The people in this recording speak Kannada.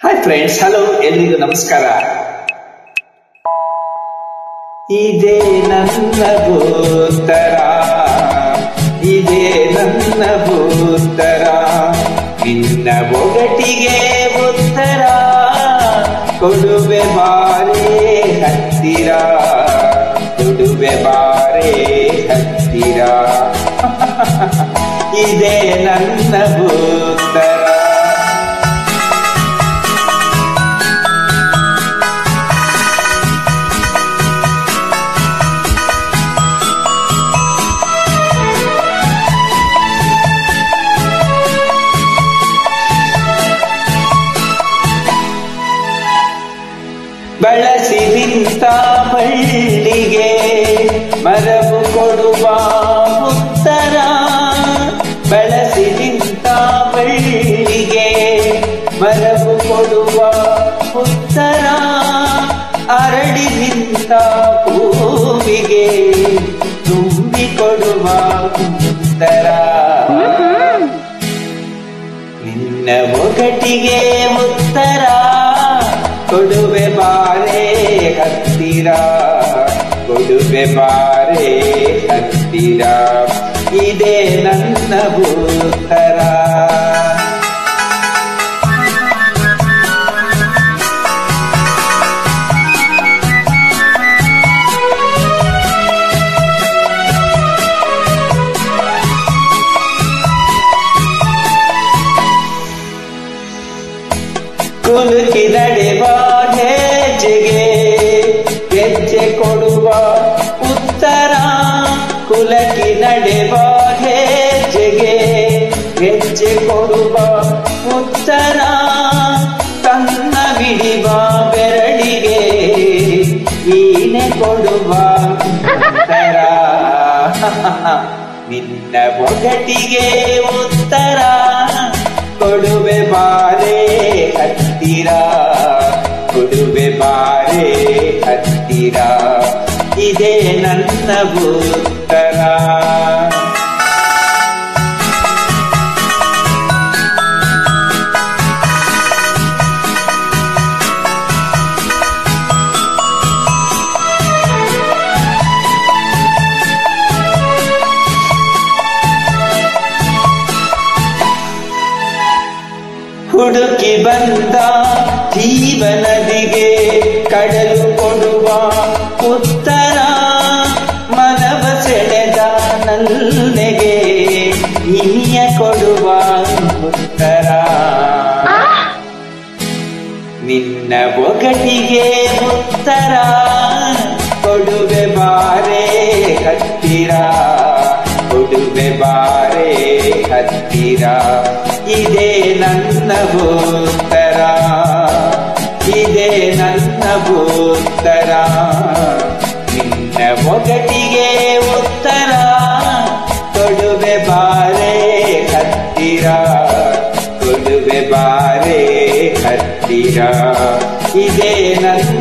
ಹಾಯ್ ಫ್ರೆಂಡ್ಸ್, ಹಲೋ, ಎಲ್ರಿಗೂ ನಮಸ್ಕಾರ. ಇದೇ ನನ್ನ ಭೂತರ, ಇದೇ ನನ್ನ ಭೂತರ, ನಿನ್ನ ಒಗಟಿಗೆ ಉತ್ತರ ಕೊಡುವೆ ಬಾರೇ ಹತ್ತಿರ, ಕೊಡುವೆ ಬಾರೇ ಹತ್ತಿರ. ಇದೇ ನನ್ನ ಭೂತರ. ಬಳಸಿ ನಿಂತ ಬಳ್ಳಿಗೆ ಮರವು ಕೊಡುವ ಉತ್ತರ, ಬಳಸಿ ನಿಂತ ಬಳ್ಳಿಗೆ ಮರವು ಕೊಡುವ ಉತ್ತರ, ಅರಳಿ ನಿಂತ ಹೂವಿಗೆ ತುಂಬಿ ಕೊಡುವ ಉತ್ತರ. ನಿನ್ನ ಒಗಟಿಗೆ ಉತ್ತರ ಕೊಡುವೆ ಬಾರೇ ಹತ್ತಿರ, ಕೊಡುವೆ ಬಾರೇ ಹತ್ತಿರ. ಇದೇ ನನ್ನ ಭೂತರ. ಕುಲುಕಿ ನಡೆವ ಹೆಜ್ಜೆಗೆ ಹೆಜ್ಜೆ ಕೊಡುವ ಉತ್ತರ, ಕುಲುಕಿ ನಡೆವ ಹೆಜ್ಜೆಗೆ ಹೆಜ್ಜೆ ಕೊಡುವ ಉತ್ತರ, ಕನ್ನ ಬಿಡಿವ ಬೆರಳಿಗೆ ವೀಣೆ ಕೊಡುವ ಉತ್ತರ. ನಿನ್ನ ಒಗಟಿಗೆ ಉತ್ತರ ಕೊಡುವೆ ಬಾರೇ ಹತ್ತಿರ, ಕೊಡುವೆ ಬಾರೇ ಹತ್ತಿರ. ಇದೇ ನನ್ನ ಭೂತರ. ಹುಡುಕಿ ಬಂದ ಜೀವನದಿಗೆ ಕಡಲು ಕೊಡುವ ಉತ್ತರ, ಮನವ ಸೆಳೆದ ನಲ್ಲೆಗೆ ಇನಿಯ ಕೊಡುವ ಉತ್ತರ. ನಿನ್ನ ಒಗಟಿಗೆ ಉತ್ತರ ಕೊಡುವೆ ಬಾರೇ ಹತ್ತಿರ, ಕೊಡುವೆ ಬಾರೇ ಹತ್ತಿರ. ಇದೇ ನನ್ನ ಭೂತರ, ಇದೇ ನನ್ನ ಭೂತರ. ನಿನ್ನ ಒಗಟಿಗೆ ಉತ್ತರ ಕೊಡುವೆ ಬಾರೇ ಹತ್ತಿರ, ಕೊಡುವೆ ಬಾರೇ ಹತ್ತಿರ. ಇದೇ ನನ್ನ